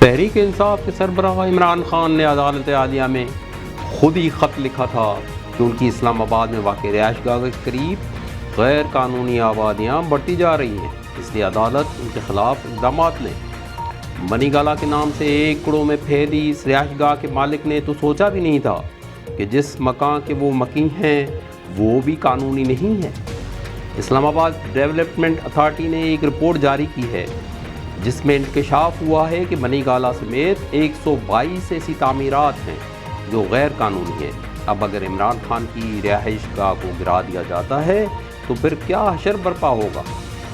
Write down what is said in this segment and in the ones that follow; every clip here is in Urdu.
تحریک انصاف کے سربراہ عمران خان نے عدالت عالیہ میں خود ہی خط لکھا تھا کہ ان کی اسلام آباد میں واقع رہائش گاہ کے قریب غیر قانونی آبادیاں بڑھتی جا رہی ہیں، اس لیے عدالت ان کے خلاف اقدامات لیں۔ منی گالا کے نام سے ایکڑوں میں پھیلی اس رہائش گاہ کے مالک نے تو سوچا بھی نہیں تھا کہ جس مکان کے وہ مکی ہیں وہ بھی قانونی نہیں ہے۔ اسلام آباد ڈیولپمنٹ اتھارٹی نے ایک رپورٹ جاری کی ہے جس میں انکشاف ہوا ہے کہ منی گالا سمیت 122 ایسی تعمیرات ہیں جو غیر قانونی ہیں۔ اب اگر عمران خان کی رہائش گاہ کو گرا دیا جاتا ہے تو پھر کیا حشر برپا ہوگا؟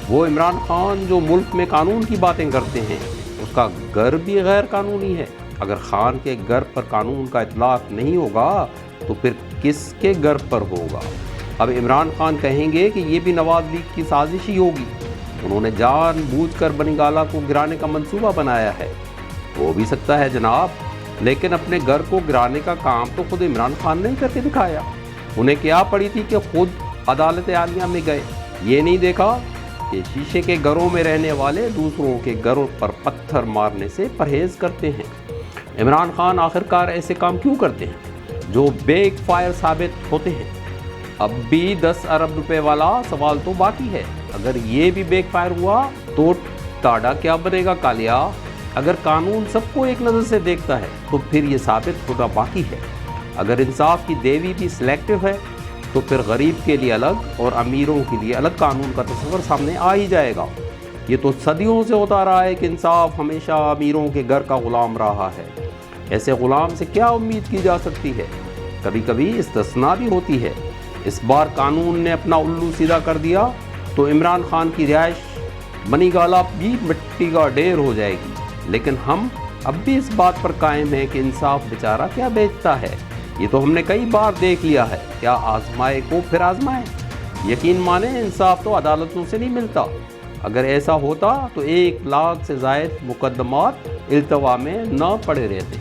وہ عمران خان جو ملک میں قانون کی باتیں کرتے ہیں، اس کا گھر بھی غیر قانونی ہے۔ اگر خان کے گھر پر قانون کا اطلاق نہیں ہوگا تو پھر کس کے گھر پر ہوگا؟ اب عمران خان کہیں گے کہ یہ بھی نواز لیگ کی سازش ہی ہوگی، انہوں نے جان بوجھ کر منی گالا کو گرانے کا منصوبہ بنایا ہے۔ ہو بھی سکتا ہے جناب، لیکن اپنے گھر کو گرانے کا کام تو خود عمران خان نے کر کے دکھایا۔ انہیں کیا پڑی تھی کہ خود عدالت عالیہ میں گئے، یہ نہیں دیکھا کہ شیشے کے گھروں میں رہنے والے دوسروں کے گھروں پر پتھر مارنے سے پرہیز کرتے ہیں۔ عمران خان آخرکار ایسے کام کیوں کرتے ہیں جو بیک فائر ثابت ہوتے ہیں؟ اب بھی 10 ارب روپے والا سوال تو باقی ہے۔ اگر یہ بھی بیک فائر ہوا تو ٹاڈا کیا بنے گا کالیا؟ اگر قانون سب کو ایک نظر سے دیکھتا ہے تو پھر یہ ثابت ہونا باقی ہے۔ اگر انصاف کی دیوی بھی سلیکٹو ہے تو پھر غریب کے لیے الگ اور امیروں کے لیے الگ قانون کا تصور سامنے آ ہی جائے گا۔ یہ تو صدیوں سے ہوتا رہا ہے کہ انصاف ہمیشہ امیروں کے گھر کا غلام رہا ہے۔ ایسے غلام سے کیا امید کی جا سکتی ہے؟ کبھی کبھی استثناء بھی ہوتی ہے۔ اس بار قانون نے اپنا الو سیدھا کر دیا تو عمران خان کی رہائش منی گالا بھی مٹی کا ڈھیر ہو جائے گی، لیکن ہم اب بھی اس بات پر قائم ہیں کہ انصاف بیچارہ کیا بیچتا ہے۔ یہ تو ہم نے کئی بار دیکھ لیا ہے، کیا آزمائے کو پھر آزمائے۔ یقین مانیں انصاف تو عدالتوں سے نہیں ملتا۔ اگر ایسا ہوتا تو 1 لاکھ سے زائد مقدمات التوا میں نہ پڑے رہتے۔